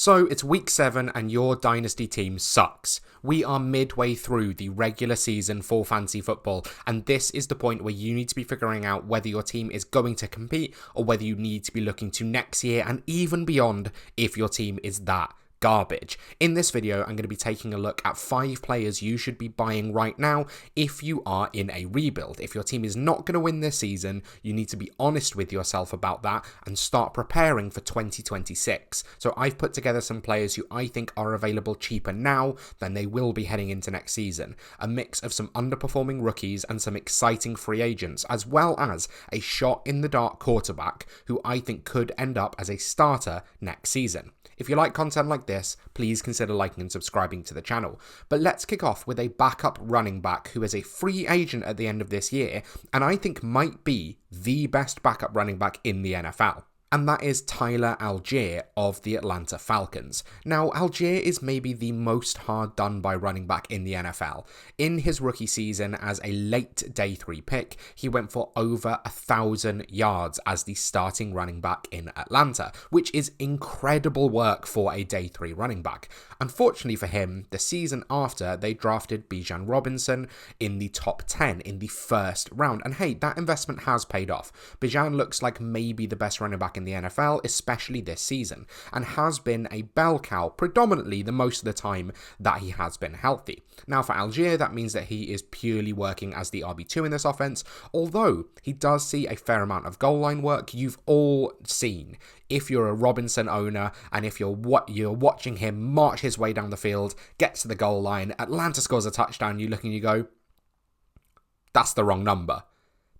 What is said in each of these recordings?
So it's week 7 and your Dynasty team sucks. We are midway through the regular season for fantasy football, and this is the point where you need to be figuring out whether your team is going to compete or whether you need to be looking to next year and even beyond if your team is that garbage. In this video, I'm going to be taking a look at 5 players you should be buying right now if you are in a rebuild. If your team is not going to win this season, you need to be honest with yourself about that and start preparing for 2026. So I've put together some players who I think are available cheaper now than they will be heading into next season. A mix of some underperforming rookies and some exciting free agents, as well as a shot-in-the-dark quarterback who I think could end up as a starter next season. If you like content like this, please consider liking and subscribing to the channel. But let's kick off with a backup running back who is a free agent at the end of this year, and I think might be the best backup running back in the NFL. And that is Tyler Allgeier of the Atlanta Falcons. Now, Allgeier is maybe the most hard done by running back in the NFL. In his rookie season as a late day 3 pick, he went for over 1,000 yards as the starting running back in Atlanta, which is incredible work for a day 3 running back. Unfortunately for him, the season after, they drafted Bijan Robinson in the top 10 in the first round. And hey, that investment has paid off. Bijan looks like maybe the best running back in the NFL, especially this season, and has been a bell cow predominantly the most of the time that he has been healthy. Now for Allgeier, that means that he is purely working as the RB2 in this offense, although he does see a fair amount of goal line work. You've all seen, if you're a Robinson owner and if you're watching him march his way down the field, get to the goal line, Atlanta scores a touchdown, you look and you go, that's the wrong number.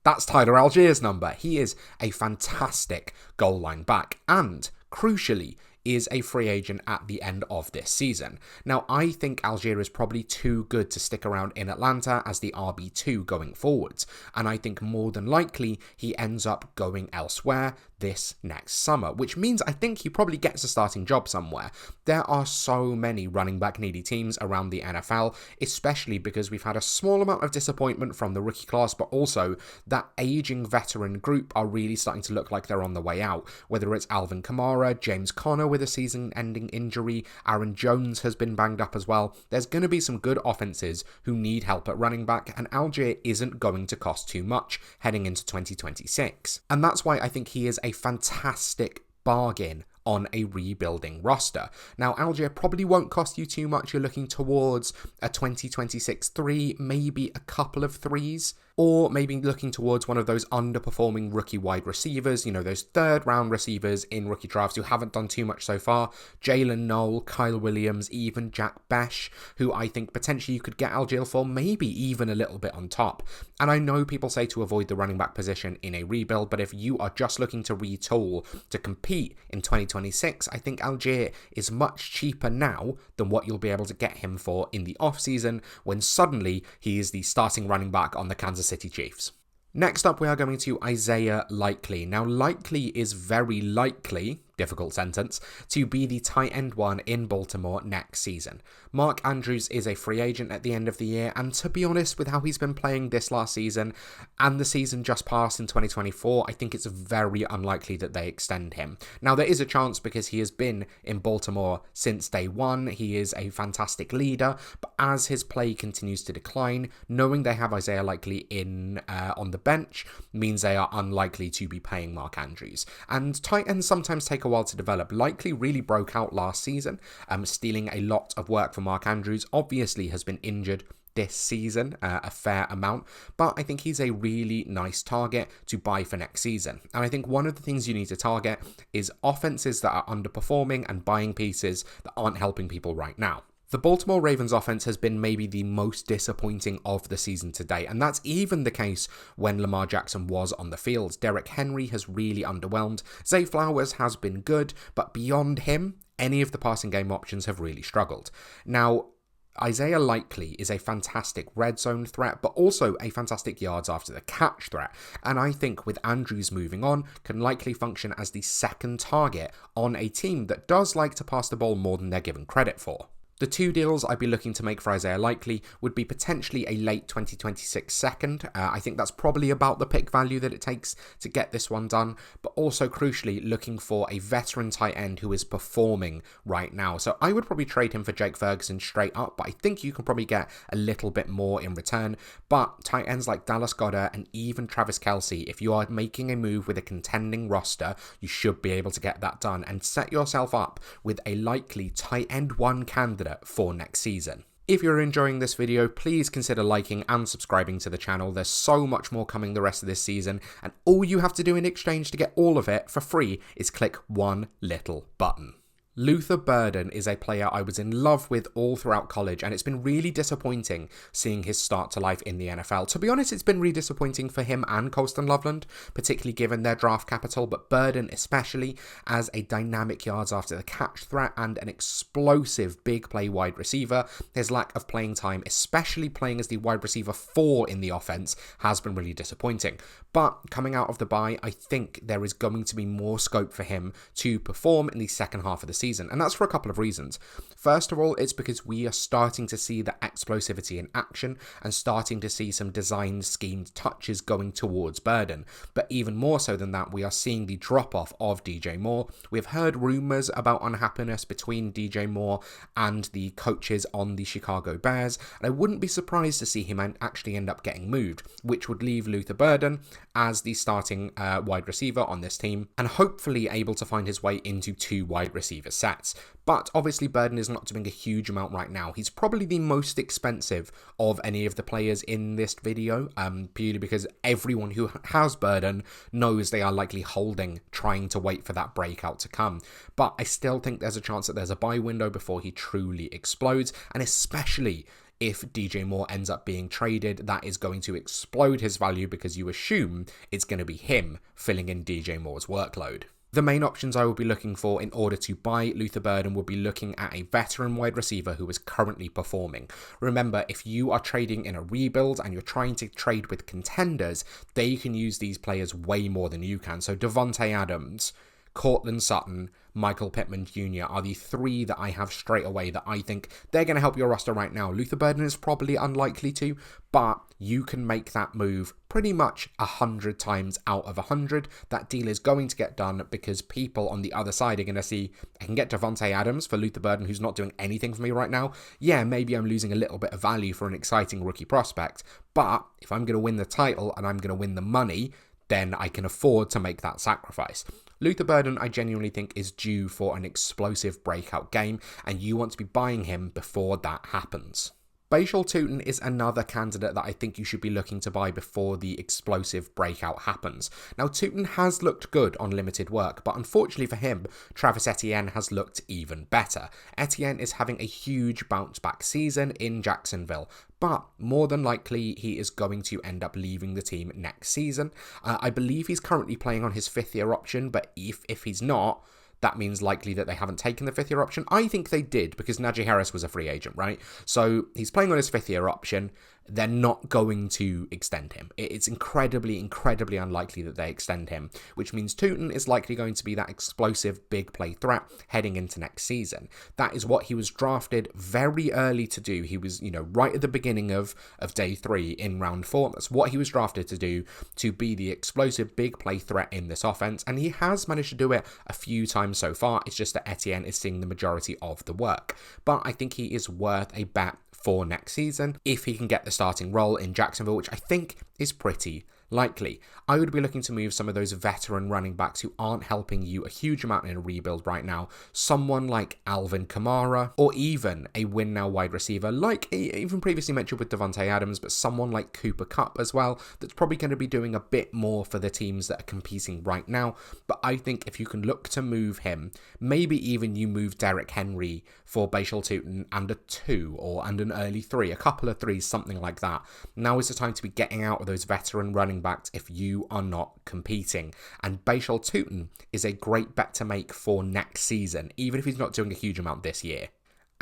That's Tyler Allgeier's number. He is a fantastic goal line back and, crucially, is a free agent at the end of this season. Now, I think Allgeier is probably too good to stick around in Atlanta as the RB2 going forwards, and I think more than likely he ends up going elsewhere this next summer, which means I think he probably gets a starting job somewhere. There are so many running back needy teams around the NFL, especially because we've had a small amount of disappointment from the rookie class, but also that aging veteran group are really starting to look like they're on the way out, whether it's Alvin Kamara, James Conner with a season-ending injury, Aaron Jones has been banged up as well. There's going to be some good offenses who need help at running back, and Allgeier isn't going to cost too much heading into 2026. And that's why I think he is a fantastic bargain on a rebuilding roster. Now, Allgeier probably won't cost you too much. You're looking towards a 2026 3, maybe a couple of 3s, or maybe looking towards one of those underperforming rookie wide receivers, those third-round receivers in rookie drafts who haven't done too much so far. Jalen Noel, Kyle Williams, even Jack Besh, who I think potentially you could get Allgeier for, maybe even a little bit on top. And I know people say to avoid the running back position in a rebuild, but if you are just looking to retool to compete in 2026, I think Allgeier is much cheaper now than what you'll be able to get him for in the offseason when suddenly he is the starting running back on the Kansas City Chiefs. Next up, we are going to Isaiah Likely. Now, Likely is very likely, difficult sentence, to be the tight end 1 in Baltimore next season. Mark Andrews is a free agent at the end of the year, and to be honest with how he's been playing this last season and the season just passed in 2024, I think it's very unlikely that they extend him. Now, there is a chance because he has been in Baltimore since day 1. He is a fantastic leader, but as his play continues to decline, knowing they have Isaiah Likely in on the bench means they are unlikely to be paying Mark Andrews. And tight ends sometimes take a while to develop. Likely really broke out last season, stealing a lot of work for Mark Andrews. Obviously has been injured this season a fair amount, but I think he's a really nice target to buy for next season. And I think one of the things you need to target is offenses that are underperforming and buying pieces that aren't helping people right now. The Baltimore Ravens offense has been maybe the most disappointing of the season to date, and that's even the case when Lamar Jackson was on the field. Derrick Henry has really underwhelmed. Zay Flowers has been good, but beyond him, any of the passing game options have really struggled. Now, Isaiah Likely is a fantastic red zone threat, but also a fantastic yards after the catch threat. And I think with Andrews moving on, can likely function as the second target on a team that does like to pass the ball more than they're given credit for. The two deals I'd be looking to make for Isaiah Likely would be potentially a late 2026 second. I think that's probably about the pick value that it takes to get this one done, but also crucially looking for a veteran tight end who is performing right now. So I would probably trade him for Jake Ferguson straight up, but I think you can probably get a little bit more in return. But tight ends like Dallas Goedert and even Travis Kelce, if you are making a move with a contending roster, you should be able to get that done and set yourself up with a likely tight end one candidate for next season. If you're enjoying this video, please consider liking and subscribing to the channel. There's so much more coming the rest of this season, and all you have to do in exchange to get all of it for free is click one little button. Luther Burden is a player I was in love with all throughout college, and it's been really disappointing seeing his start to life in the NFL. To be honest, it's been really disappointing for him and Colston Loveland, particularly given their draft capital, but Burden especially as a dynamic yards after the catch threat and an explosive big play wide receiver. His lack of playing time, especially playing as the wide receiver 4 in the offense, has been really disappointing. But coming out of the bye, I think there is going to be more scope for him to perform in the second half of the season, and that's for a couple of reasons. First of all, it's because we are starting to see the explosivity in action and starting to see some designed schemed touches going towards Burden. But even more so than that, we are seeing the drop-off of DJ Moore. We've heard rumours about unhappiness between DJ Moore and the coaches on the Chicago Bears, and I wouldn't be surprised to see him actually end up getting moved, which would leave Luther Burden as the starting wide receiver on this team, and hopefully able to find his way into 2 wide receiver sets. But obviously Burden is not doing a huge amount right now. He's probably the most expensive of any of the players in this video, purely because everyone who has Burden knows they are likely holding, trying to wait for that breakout to come. But I still think there's a chance that there's a buy window before he truly explodes, and especially if DJ Moore ends up being traded, that is going to explode his value because you assume it's going to be him filling in DJ Moore's workload. The main options I will be looking for in order to buy Luther Burden will be looking at a veteran wide receiver who is currently performing. Remember, if you are trading in a rebuild and you're trying to trade with contenders, they can use these players way more than you can. So Devontae Adams, Courtland Sutton, Michael Pittman Jr. are the 3 that I have straight away that I think they're going to help your roster right now. Luther Burden is probably unlikely to, but you can make that move pretty much 100 times out of 100. That deal is going to get done because people on the other side are going to see, I can get Devontae Adams for Luther Burden, who's not doing anything for me right now. Yeah, maybe I'm losing a little bit of value for an exciting rookie prospect, but if I'm going to win the title and I'm going to win the money, then I can afford to make that sacrifice. Luther Burden, I genuinely think, is due for an explosive breakout game, and you want to be buying him before that happens. Bhayshul Tuten is another candidate that I think you should be looking to buy before the explosive breakout happens. Now, Tuten has looked good on limited work, but unfortunately for him, Travis Etienne has looked even better. Etienne is having a huge bounce back season in Jacksonville, but more than likely he is going to end up leaving the team next season. I believe he's currently playing on his 5th year option, but if he's not, that means likely that they haven't taken the 5th year option. I think they did because Najee Harris was a free agent, right? So he's playing on his 5th year option. They're not going to extend him. It's incredibly, incredibly unlikely that they extend him, which means Tuten is likely going to be that explosive big play threat heading into next season. That is what he was drafted very early to do. He was, right at the beginning of day 3 in round 4. That's what he was drafted to do, to be the explosive big play threat in this offense. And he has managed to do it a few times so far. It's just that Etienne is seeing the majority of the work. But I think he is worth a bet for next season if he can get the starting role in Jacksonville, which I think is pretty likely. I would be looking to move some of those veteran running backs who aren't helping you a huge amount in a rebuild right now. Someone like Alvin Kamara, or even a win now wide receiver, like even previously mentioned with Devontae Adams, but someone like Cooper Kupp as well, that's probably going to be doing a bit more for the teams that are competing right now. But I think if you can look to move him, maybe even you move Derrick Henry for Bhayshul Tuten and a 2 or and an early 3, a couple of 3s, something like that. Now is the time to be getting out of those veteran running backs if you are not competing. And Bhayshul Tuten is a great bet to make for next season, even if he's not doing a huge amount this year.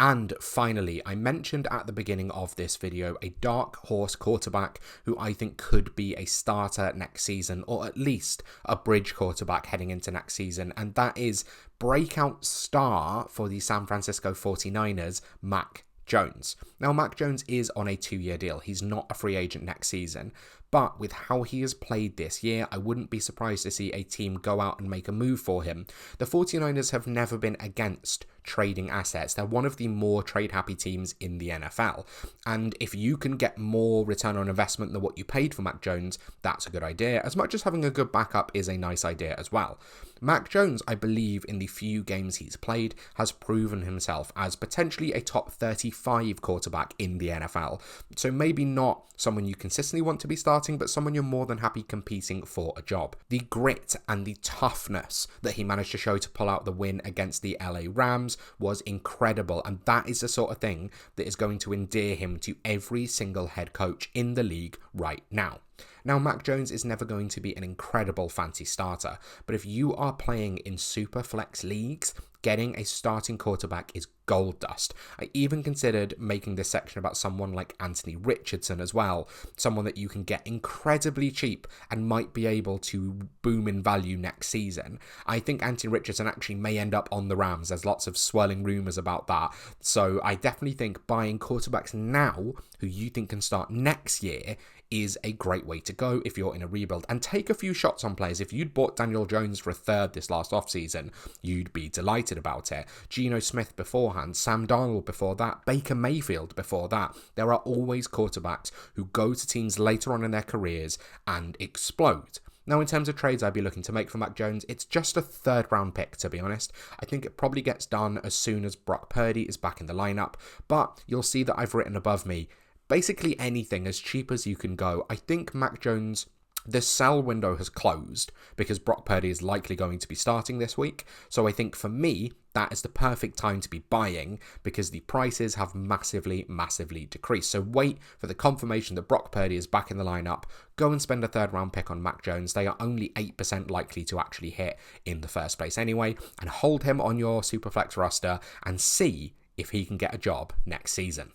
And finally, I mentioned at the beginning of this video a dark horse quarterback who I think could be a starter next season, or at least a bridge quarterback heading into next season, and that is breakout star for the San Francisco 49ers, Mac Jones. Now, Mac Jones is on a 2-year deal. He's not a free agent next season. But with how he has played this year, I wouldn't be surprised to see a team go out and make a move for him. The 49ers have never been against trading assets. They're one of the more trade-happy teams in the NFL. And if you can get more return on investment than what you paid for Mac Jones, that's a good idea, as much as having a good backup is a nice idea as well. Mac Jones, I believe, in the few games he's played, has proven himself as potentially a top 35 quarterback in the NFL. So maybe not someone you consistently want to be starting, but someone you're more than happy competing for a job. The grit and the toughness that he managed to show to pull out the win against the LA Rams was incredible, and that is the sort of thing that is going to endear him to every single head coach in the league right now. Now, Mac Jones is never going to be an incredible fantasy starter, but if you are playing in super flex leagues, getting a starting quarterback is gold dust. I even considered making this section about someone like Anthony Richardson as well, someone that you can get incredibly cheap and might be able to boom in value next season. I think Anthony Richardson actually may end up on the Rams. There's lots of swirling rumours about that. So I definitely think buying quarterbacks now who you think can start next year is a great way to go if you're in a rebuild, and take a few shots on players. If you'd bought Daniel Jones for a third this last offseason, you'd be delighted about it. Geno Smith beforehand, Sam Darnold before that, Baker Mayfield before that. There are always quarterbacks who go to teams later on in their careers and explode. Now, in terms of trades I'd be looking to make for Mac Jones, it's just a 3rd round pick, to be honest. I think it probably gets done as soon as Brock Purdy is back in the lineup, but you'll see that I've written above me basically anything as cheap as you can go. I think Mac Jones, the sell window has closed because Brock Purdy is likely going to be starting this week. So I think for me, that is the perfect time to be buying because the prices have massively decreased. So wait for the confirmation that Brock Purdy is back in the lineup. Go and spend a 3rd round pick on Mac Jones. They are only 8% likely to actually hit in the first place anyway. And hold him on your Superflex roster and see if he can get a job next season.